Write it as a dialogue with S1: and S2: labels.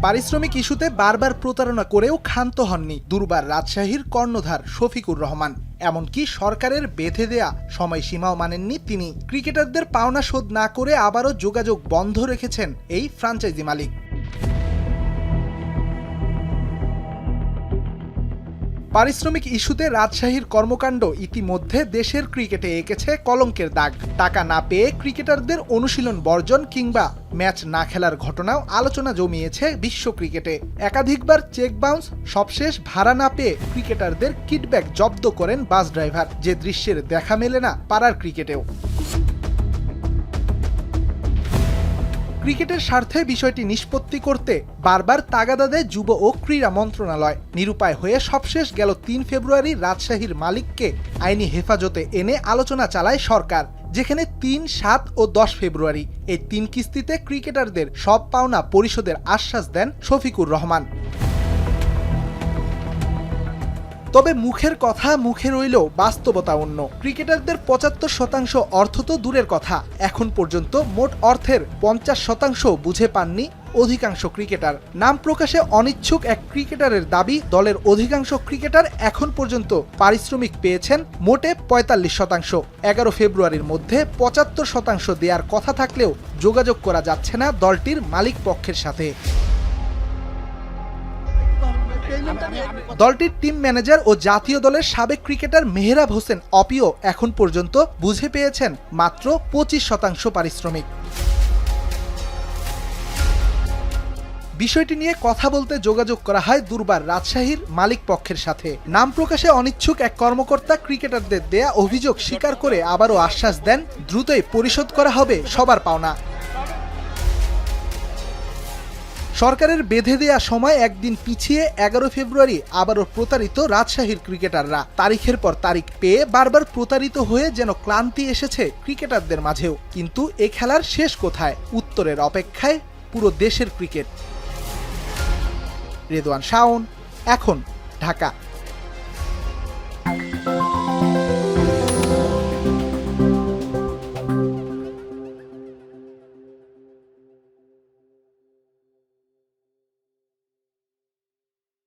S1: পারিশ্রমিক ইস্যুতে বারবার প্রতারণা করেও ক্ষান্ত হননি দুর্বার রাজশাহীর কর্ণধার শফিকুর রহমান। এমনকি সরকারের বেঁধে দেয়া সময়সীমাও মানেননি তিনি। ক্রিকেটারদের পাওনা শোধ না করে আবারও যোগাযোগ বন্ধ রেখেছেন এই ফ্র্যাঞ্চাইজি মালিক। পারিশ্রমিক ইস্যুতে রাজশাহীর কর্মকাণ্ড ইতিমধ্যে দেশের ক্রিকেটে এঁকেছে কলঙ্কের দাগ। টাকা না পেয়ে ক্রিকেটারদের অনুশীলন বর্জন কিংবা ম্যাচ না খেলার ঘটনাও আলোচনা জমিয়েছে বিশ্ব ক্রিকেটে। একাধিকবার চেক বাউন্স, সবশেষ ভাড়া না পেয়ে ক্রিকেটারদের কিডব্যাক জব্দ করেন বাস ড্রাইভার, যে দৃশ্যের দেখা মেলে না পাড়ার ক্রিকেটেও। ক্রিকেটের স্বার্থে বিষয়টি নিষ্পত্তি করতে বারবার তাগাদা দেয় যুব ও ক্রীড়া মন্ত্রণালয়। নিরুপায় হয়ে সবশেষ গেল ৩ ফেব্রুয়ারি রাজশাহীর মালিককে আইনি হেফাজতে এনে আলোচনা চালায় সরকার, যেখানে ৩, ৭ ও ১০ ফেব্রুয়ারি এই ৩ কিস্তিতে ক্রিকেটারদের সব পাওনা পরিশোধের আশ্বাস দেন শফিকুর রহমান। তবে মুখের কথা মুখে রইলেও বাস্তবতা অন্য। ক্রিকেটারদের ৭৫% অর্থ তো দূরের কথা, এখন পর্যন্ত মোট অর্থের ৫০% বুঝে পাননি অধিকাংশ ক্রিকেটার। নাম প্রকাশে অনিচ্ছুক এক ক্রিকেটারের দাবি, দলের অধিকাংশ ক্রিকেটার এখন পর্যন্ত পারিশ্রমিক পেয়েছেন মোটে ৪৫%। ১১ ফেব্রুয়ারির মধ্যে ৭৫% দেওয়ার কথা থাকলেও যোগাযোগ করা যাচ্ছে না দলটির মালিক পক্ষের সাথে। দলটির টিম ম্যানেজার ও জাতীয় দলের সাবেক ক্রিকেটার মেহরাব হোসেন অপিও এখন পর্যন্ত বুঝে পেয়েছেন মাত্র ২৫% পারিশ্রমিক। বিষয়টি নিয়ে কথা বলতে যোগাযোগ করা হয় দুর্বার রাজশাহীর মালিক পক্ষের সাথে। নাম প্রকাশে অনিচ্ছুক এক কর্মকর্তা ক্রিকেটারদের দেয়া অভিযোগ স্বীকার করে আবারও আশ্বাস দেন দ্রুতই পরিশোধ করা হবে সবার পাওনা। সরকারের বেঁধে দেয়া সময় একদিন পিছিয়ে ১১ ফেব্রুয়ারি আবারও প্রতারিত রাজশাহীর ক্রিকেটাররা। তারিখের পর তারিখ পেয়ে বারবার প্রতারিত হয়ে যেন ক্লান্তি এসেছে ক্রিকেটারদের মাঝেও। কিন্তু এ খেলার শেষ কোথায়? উত্তরের অপেক্ষায় পুরো দেশের ক্রিকেট। রেদওয়ান শাওন, এখন, ঢাকা।